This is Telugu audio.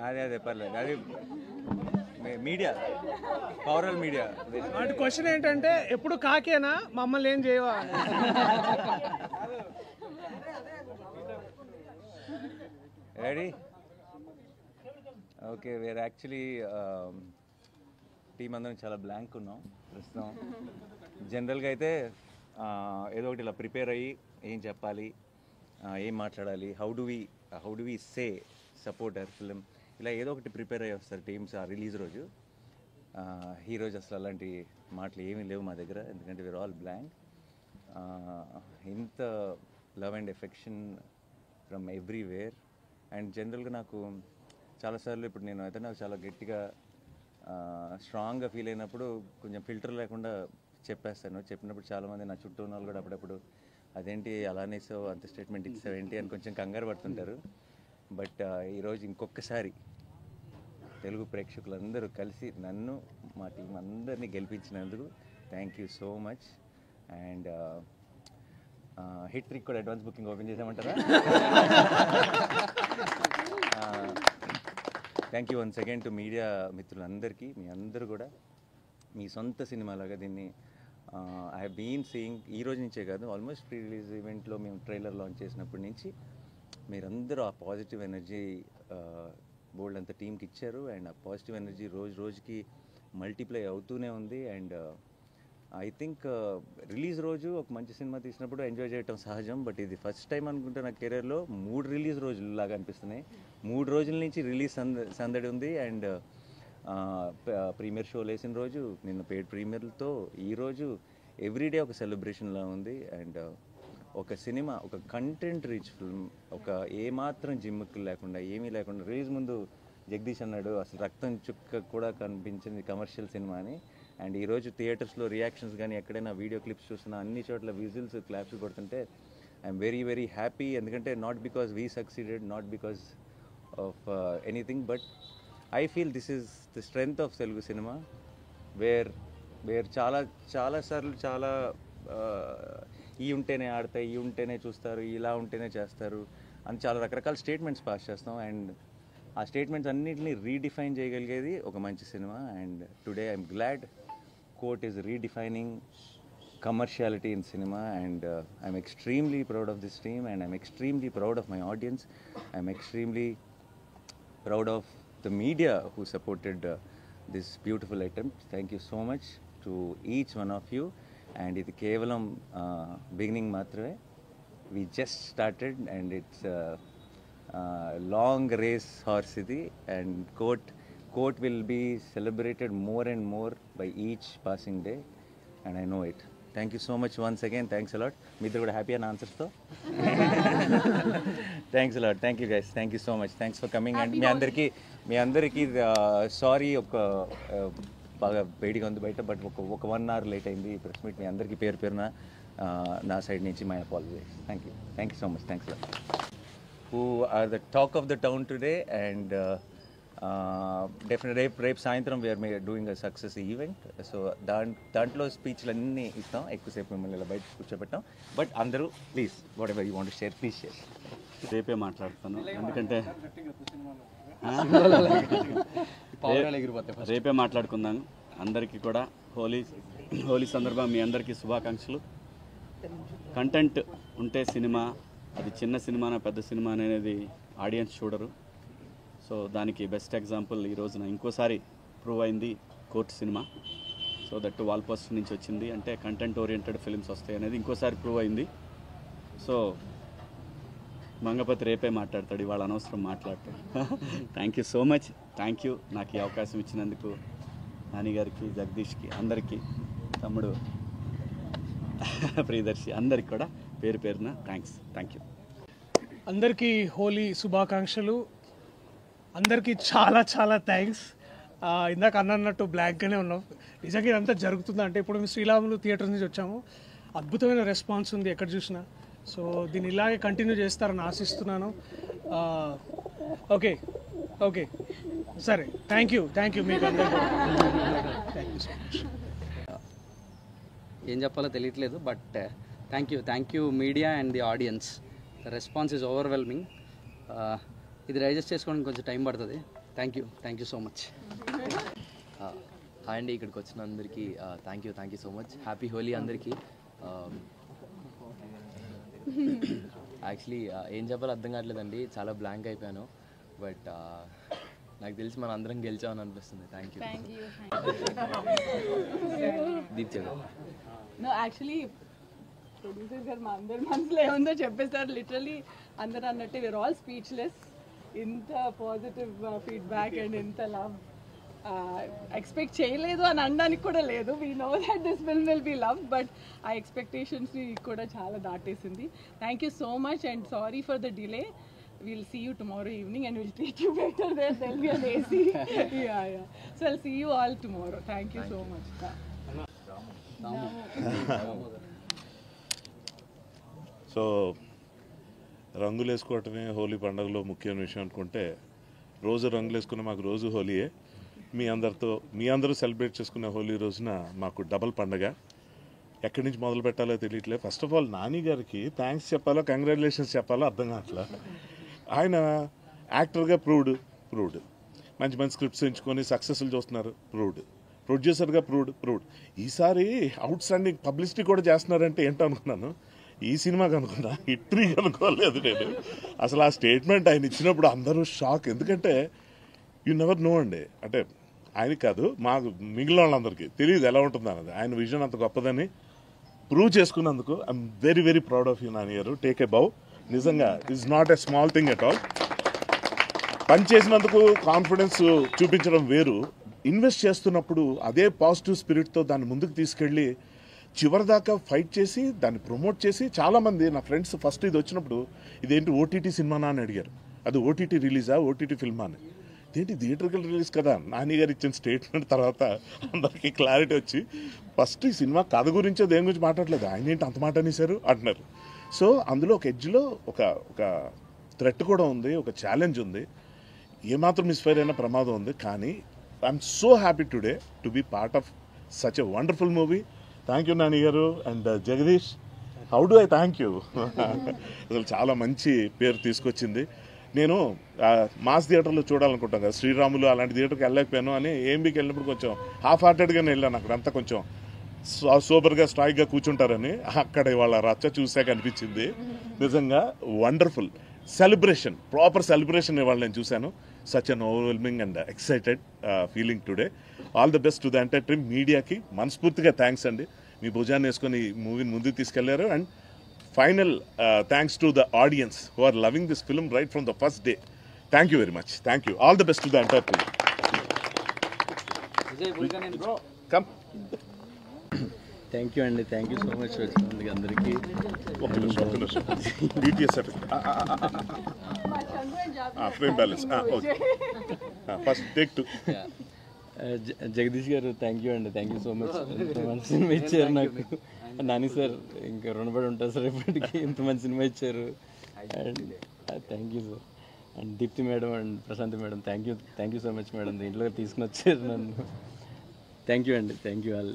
అదే పర్లేదు, అది మీడియా, పవరల్ మీడియా. అంటే క్వశ్చన్ ఏంటంటే ఎప్పుడు కాకేనా, మమ్మల్ని ఏం చేయవా? Ready? Okay, where actually team అందరం చాలా బ్లాంక్ ఉన్నాం ప్రస్తుతం. జనరల్గా అయితే ఏదో ఒకటి ఇలా ప్రిపేర్ అయ్యి ఏం చెప్పాలి, ఏం మాట్లాడాలి, how do we say support our film, ఇలా ఏదో ఒకటి ప్రిపేర్ అయ్యి వస్తారు టీమ్స్ ఆ రిలీజ్ రోజు. ఈ రోజు అసలు అలాంటి మాటలు ఏమీ లేవు మా దగ్గర, ఎందుకంటే వీఆర్ ఆల్ బ్లాంక్. ఇంత love and affection from everywhere. And జనరల్గా నాకు చాలాసార్లు ఇప్పుడు నేను అయితే నాకు చాలా గట్టిగా స్ట్రాంగ్గా ఫీల్ అయినప్పుడు కొంచెం ఫిల్టర్ లేకుండా చెప్పేస్తాను. చెప్పినప్పుడు చాలామంది నా చుట్టూ ఉన్న వాళ్ళు కూడా అప్పుడప్పుడు అదేంటి అలానే అంత స్టేట్మెంట్ ఇచ్చావు ఏంటి అని కొంచెం కంగారు పడుతుంటారు. బట్ ఈరోజు ఇంకొకసారి తెలుగు ప్రేక్షకులందరూ కలిసి నన్ను మా టీం అందరినీ గెలిపించినందుకు thank you so much. And hat trick కూడా అడ్వాన్స్ బుకింగ్ ఓపెన్ చేసామంటారా? Thank you once again to media మిత్రులందరికీ. మీ అందరూ కూడా మీ సొంత సినిమాలాగా దీన్ని ఐ హ్యావ్ బీన్ సీయింగ్. ఈ రోజు నుంచే కాదు, ఆల్మోస్ట్ ప్రీ రిలీజ్ ఈవెంట్లో మేము ట్రైలర్ లాంచ్ చేసినప్పటి నుంచి మీరందరూ ఆ పాజిటివ్ ఎనర్జీ బోల్డ్ అంత టీంకి ఇచ్చారు. అండ్ ఆ పాజిటివ్ ఎనర్జీ రోజు రోజుకి మల్టిప్లై అవుతూనే ఉంది. అండ్ ఐ థింక్ రిలీజ్ రోజు ఒక మంచి సినిమా తీసినప్పుడు ఎంజాయ్ చేయటం సహజం. బట్ ఇది ఫస్ట్ టైం అనుకుంటే నా కెరీర్లో 3 రిలీజ్ రోజులాగా అనిపిస్తున్నాయి. 3 రోజుల నుంచి రిలీజ్ సందడి ఉంది. అండ్ ప్రీమియర్ షోలు వేసిన రోజు, నిన్న పెయిడ్ ప్రీమియర్లతో ఈరోజు ఎవ్రీడే ఒక సెలబ్రేషన్లా ఉంది. అండ్ ఒక సినిమా, ఒక కంటెంట్ రిచ్ ఫిల్మ్, ఒక ఏమాత్రం జిమ్ముక్కులు లేకుండా ఏమీ లేకుండా రిలీజ్ ముందు జగదీష్ అన్నాడు అసలు రక్తం చుక్క కూడా కనిపించింది కమర్షియల్ సినిమా అని. అండ్ ఈరోజు థియేటర్స్లో రియాక్షన్స్ కానీ ఎక్కడైనా వీడియో క్లిప్స్ చూస్తున్నా అన్ని చోట్ల విజిల్స్ క్లాప్స్ కొడుతుంటే ఐఎమ్ వెరీ వెరీ హ్యాపీ. ఎందుకంటే not because we succeeded, not because of anything, but I feel this is the strength of Telugu cinema. Where చాలాసార్లు చాలా ఈ ఉంటేనే ఆడతాయి, ఈ ఉంటేనే చూస్తారు, ఇలా ఉంటేనే చేస్తారు అని చాలా రకరకాల స్టేట్మెంట్స్ పాస్ చేస్తాం. అండ్ ఆ స్టేట్మెంట్స్ అన్నింటినీ రీడిఫైన్ చేయగలిగేది ఒక మంచి cinema. And today I'm glad court is redefining commerciality in cinema. And I'm extremely proud of this team, and I'm extremely proud of my audience. I'm extremely proud of the media who supported this beautiful attempt. Thank you so much to each one of you. And ఇది కేవలం beginning మాత్రమే. We just started and it's long race horse ఇది. And court will be celebrated more and more by each passing day, and I know it. Thank you so much once again. Thanks a lot. మీ ఇద్దరు కూడా హ్యాపీ అని ఆన్సర్స్తో thanks a lot. Thank you guys. Thank you so much. Thanks for coming. And మీ అందరికీ సారీ, ఒక బాగా వేడిగా ఉంది బయట, బట్ ఒక 1 hour లేట్ అయింది ప్రెస్ మీట్. మీ అందరికీ పేరున నా సైడ్ నుంచి my apologies. Thank you so much. Thanks a lot. Who are the talk of the town today. And definite రేపు సాయంత్రం we're doing a success event. So దాంట్లో స్పీచ్లు అన్నీ ఇస్తాం, ఎక్కువసేపు మిమ్మల్ని ఇలా బయట కూర్చోబెట్టాం. బట్ అందరూ please whatever you want to share please share. రేపే మాట్లాడతాను, ఎందుకంటే రేపే మాట్లాడుకుందాం. అందరికీ కూడా హోలీ సందర్భంగా మీ అందరికీ శుభాకాంక్షలు. కంటెంట్ ఉంటే సినిమా, అది చిన్న సినిమానా పెద్ద సినిమా అనేది ఆడియన్స్ చూడరు. సో దానికి బెస్ట్ ఎగ్జాంపుల్ ఈ రోజున ఇంకోసారి ప్రూవ్ అయింది court cinema. So that wall poster నుంచి వచ్చింది అంటే కంటెంట్ ఓరియంటెడ్ ఫిల్మ్స్ వస్తాయి అనేది ఇంకోసారి ప్రూవ్ అయింది. సో మంగపతి రేపే మాట్లాడతాడు, ఇవాళ అనవసరం మాట్లాడతాడు. Thank you so much. Thank you నాకు ఈ అవకాశం ఇచ్చినందుకు నాని గారికి, జగదీష్కి, అందరికీ, తమ్ముడు ప్రియదర్శి, అందరికి కూడా పేరున థ్యాంక్స్. Thank you. అందరికీ హోలీ శుభాకాంక్షలు. అందరికీ చాలా చాలా థ్యాంక్స్. ఇందాక అన్నట్టు బ్లాంక్గానే ఉన్నాం. నిజంగా ఇదంతా జరుగుతుందంటే ఇప్పుడు మేము శ్రీరాములు థియేటర్ నుంచి వచ్చాము. అద్భుతమైన రెస్పాన్స్ ఉంది ఎక్కడ చూసినా. సో దీన్ని ఇలాగే కంటిన్యూ చేస్తారని ఆశిస్తున్నాను. ఓకే సరే, థ్యాంక్ యూ మీకు అందరికీ. ఏం చెప్పాలో తెలియట్లేదు, but thank you media and the audience. The response is overwhelming. ఇది డైజెస్ట్ చేసుకోవడానికి కొంచెం టైం పడుతుంది. Thank you so much. Hi అండి, ఇక్కడికి వచ్చిన అందరికీ thank you so much. Happy Holi అందరికీ. యాక్చువల్లీ ఏం చెప్పాలో అర్థం కావట్లేదండి, చాలా బ్లాంక్ అయిపోయాను. బట్ నాకు తెలిసి మనం అందరం గెలిచామని అనిపిస్తుంది. Thank you. దీప్ గారు. నో యాక్చువల్లీ ప్రొడ్యూసర్ గారు మా అందరి మనసులో ఏముందో చెప్పేస్తారు. లిటరలీ అందరూ అన్నట్టే వీఆర్ ఆల్ స్పీచ్లెస్. ఇంత పాజిటివ్ ఫీడ్బ్యాక్ అండ్ ఇంత లవ్ ఎక్స్పెక్ట్ చేయలేదు అని అనడానికి కూడా లేదు. We know that this film will be love, but ఆ ఎక్స్పెక్టేషన్స్ని కూడా చాలా దాటేసింది. Thank you so much and sorry for the delay. We'll see you tomorrow evening and we'll treat you better there. There'll be an AC. Yeah. So I'll see you all tomorrow. Thank you so much. So రంగులు వేసుకోవటమే హోలీ పండుగలో ముఖ్యమైన విషయం అనుకుంటే, రోజు రంగులు వేసుకునే మాకు రోజు హోలీయే. మీ అందరూ సెలబ్రేట్ చేసుకునే హోలీ రోజున మాకు డబల్ పండగ. ఎక్కడి నుంచి మొదలు పెట్టాలో తెలియట్లేదు. ఫస్ట్ ఆఫ్ ఆల్ నాని గారికి థ్యాంక్స్ చెప్పాలో కంగ్రాచులేషన్స్ చెప్పాలో అర్థం కావట్లా. ఆయన యాక్టర్గా ప్రూవ్డ్ మంచి మంచి స్క్రిప్ట్స్ ఎంచుకొని సక్సెస్ఫుల్ చూస్తున్నారు, ప్రొడ్యూసర్గా ప్రూవ్డ్. ఈసారి అవుట్ స్టాండింగ్ పబ్లిసిటీ కూడా చేస్తున్నారంటే ఏంటో అనుకున్నాను. ఈ సినిమాకి అనుకున్నా, హిట్రీ అనుకోలేదు నేను. అసలు ఆ స్టేట్మెంట్ ఆయన ఇచ్చినప్పుడు అందరూ షాక్. ఎందుకంటే యు నెవర్ నో అండి, అంటే ఆయన కాదు, మాకు మిగిలిన వాళ్ళందరికీ తెలియదు ఎలా ఉంటుంది అన్నది. ఆయన విజన్ అంత గొప్పదని ప్రూవ్ చేసుకున్నందుకు I'm very very proud of you Nani గారు. టేక్ ఏ బౌ. నిజంగా it's not a small thing at all. పని చేసినందుకు కాన్ఫిడెన్స్ చూపించడం వేరు, ఇన్వెస్ట్ చేస్తున్నప్పుడు అదే పాజిటివ్ స్పిరిట్తో దాన్ని ముందుకు తీసుకెళ్ళి చివరిదాకా ఫైట్ చేసి దాన్ని ప్రమోట్ చేసి, చాలామంది నా ఫ్రెండ్స్ ఫస్ట్ ఇది వచ్చినప్పుడు ఇదేంటి ఓటీటీ సినిమానా అని అడిగారు. అది ఓటీటీ రిలీజా, ఓటీటీ ఫిల్మా అని. ఇదేంటి థియేటర్కల్ రిలీజ్ కదా. నాని గారు ఇచ్చిన స్టేట్మెంట్ తర్వాత అందరికీ క్లారిటీ వచ్చి, ఫస్ట్ ఈ సినిమా కథ గురించో దేని గురించి మాట్లాడలేదు, ఆయన ఏంటి అంత మాట అనేసారు అంటున్నారు. సో అందులో ఒక ఎడ్జ్లో ఒక థ్రెట్ కూడా ఉంది, ఒక ఛాలెంజ్ ఉంది, ఏమాత్రం మిస్ఫైర్ అయినా ప్రమాదం ఉంది. కానీ I'm so happy today to be part of such a wonderful movie. Thank you Nani గారు and Jagadish. How do I thank you. అసలు చాలా మంచి పేరు తీసుకొచ్చింది. నేను మాస్ థియేటర్లో చూడాలనుకుంటాను కదా, శ్రీరాములు అలాంటి థియేటర్కి వెళ్ళలేకపోయాను అని ఏఎంబీకి వెళ్ళినప్పుడు కొంచెం హాఫ్ హార్టెడ్గానే వెళ్ళాను. అక్కడంతా కొంచెం సూపర్గా స్ట్రాయిక్గా కూర్చుంటారని. అక్కడ వాళ్ళ రచ్చ చూసాక అనిపించింది నిజంగా వండర్ఫుల్ సెలబ్రేషన్, ప్రాపర్ సెలబ్రేషన్ ఇవాళ నేను చూశాను. Such an overwhelming and excited feeling today. All the best to the entire team. మీడియాకి మనస్ఫూర్తిగా థ్యాంక్స్ అండి, మీ భుజాన్ని వేసుకొని ఈ మూవీని ముందుకు తీసుకెళ్లారు. And final thanks to the audience who are loving this film right from the first day. Thank you very much. Thank you. All the best to the entire team. Come. Thank you అండి, థ్యాంక్ యూ సో మచ్ వచ్చినందుకు అందరికీ. ఒక్క నిమిషం DTS frame balance first take two. Jagadish garu thank you అండి, థ్యాంక్ యూ సో మచ్. ఇంత మంచి సినిమా ఇచ్చారు నాకు. నాని సార్ ఇంకా రుణపడి ఉంటారు సార్ ఇప్పటికీ, ఇంత మంచి సినిమా ఇచ్చారు. And thank you sir. And Deepti madam and Prashanti madam thank you so much madam, దీంట్లో తీసుకుని వచ్చారు నన్ను. థ్యాంక్ యూ అండి, థ్యాంక్ యూ ఆల్.